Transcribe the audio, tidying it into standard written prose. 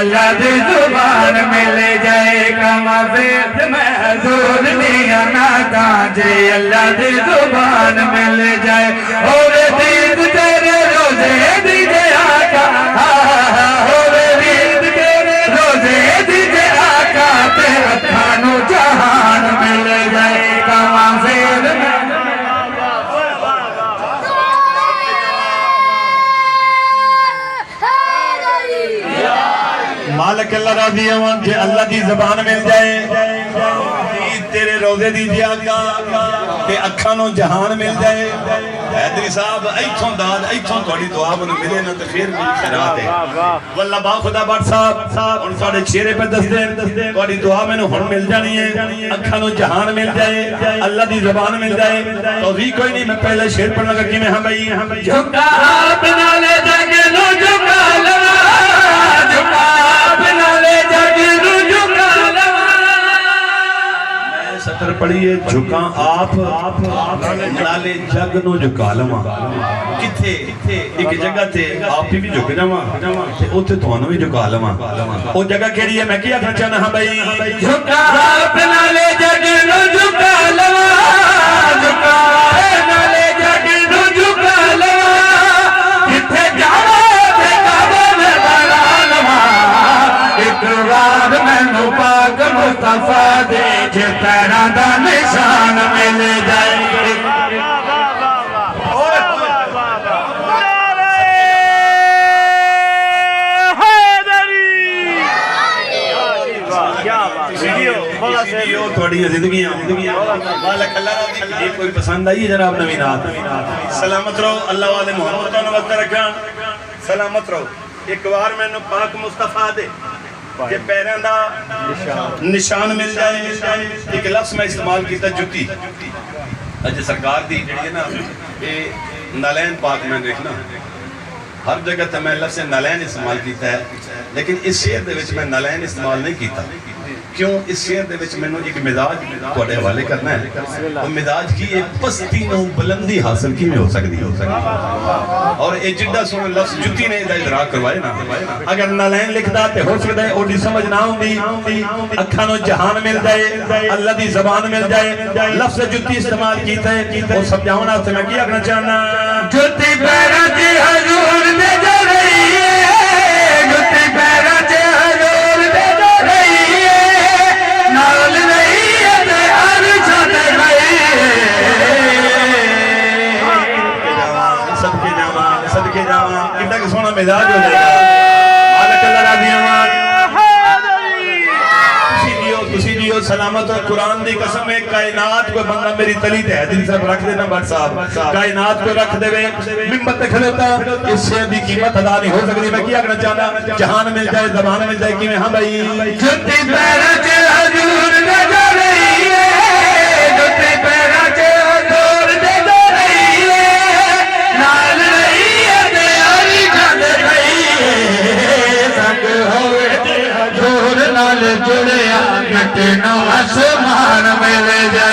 अल्लाह दी जुबान मिल जाए कमा वेद महजूर दिया नाता जे अल्लाह दी जुबान मिल जाए और दीद तेरे रोजे दीजे आका और दीद तेरे रोजे दीजे आका तेरा खानो जहान मिल जाए कमा वेद मालिक अल्लाह राजी अवन जे अल्लाह दी ज़बान मिल जाए तेरे रोज़े दी जियाका ते अखां नूं जहान मिल जाए हैदरी साहब इथों दाद इथों थोड़ी दुआ मैनूं मिले ना ते फिर भी खैरात है वल्ला बा खुदा भट्ट साहब हुण साडे चेहरे पे दस दे थोड़ी दुआ मैनूं हुण मिल जानी है अखां नूं जहान मिल जाए अल्लाह दी ज़बान मिल जाए तौफीक कोई नहीं मैं पहले शेर पढ़ना लगा कि मैं हां भाई झुका अपना ले जाके नो झुका लवा झुका अपना ले जाके नो झुका लवा मैं सतर पढ़िए झुका आप नाले जग नो झुका लवा किथे एक जगह ते आप भी झुक जावा ते ओथे ਤੁਹਾਨੂੰ भी झुका लवा ओ जगह केड़ी है मैं की आखना चाहना हां भाई झुका अपना ले जाके नो झुका लवा झुका अपना ले जाके नो झुका लवा किथे जावा ते काबा में बड़ा लवा इकरार मैनू पाक मुस्तफा दे जे पैरां दा निशान मिल जाए थोड़ी जिंदगी मालिक अल्लाह ये कोई पसंद आई है जनाब नवीं नात सलामत रहो अल्लाह वाले मोहम्मद का वक्त रखा सलामत रहो एक बार मैनू पाक मुस्तफा दे जे पैरां दा निशान मिल जाए एक लफ्ज़ मैं इस्तेमाल किया जुत्ती अज सरकार दी जिहड़ी है ना ये नालैन पाक मैं देखना हर जगह ते मैं लफ्ज़ नालैन इस्तेमाल किया है लेकिन इस शेर दे विच मैं नालैन इस्तेमाल नहीं किया क्यों इस शेर दे विच मैनू एक मिजाज तुहाडे हवाले करना है वो मिजाज की ये पस्ती नूं बुलंदी हासिल किवें हो सकदी और ये जिड्डा सोहना लफ्ज़ जुत्ती ने इहदा इदराक करवाए ना अगर नालैन लिखदा ते हो सकदा है ओडी समझ ना आउंदी अखां नूं जहान मिल जाए अल्लाह दी ज़बान मिल जाए लफ्ज़ जुत्ती इस्तेमाल कीता है वो समझाउण वास्ते मैं की आखना चाहना जुत्ती पैरां दी हजूर दे जा रही है जुत्ती पैरां च हजूर दे जा रही है नाल नहीं है ते हर छत गई सदके जावा कितना के सोना मिजाज हो जाएगा मालिक अल्लाह राजी अमान तुसी जियो सलामत और कुरान दी कसम है कायनात को बंदा मेरी तली ते हैदरी साहब रख देना भट्ट साहब कायनात को रख देवे मिंबर ते खलोता इस शेर दी कीमत अदा नहीं हो सकती मैं क्या कहना चाहना जहान मिल जाए ज़बान मिल जाए कि हां भाई जुत्ती पैरां च हजूर दे जा रही है जुत्ती पैरां च हजूर दे जा रही है नाल नहीं है ते हरी छत गई संग होवे ते हजूर नाल जुड़िया कटे नो आसमान मिल जाए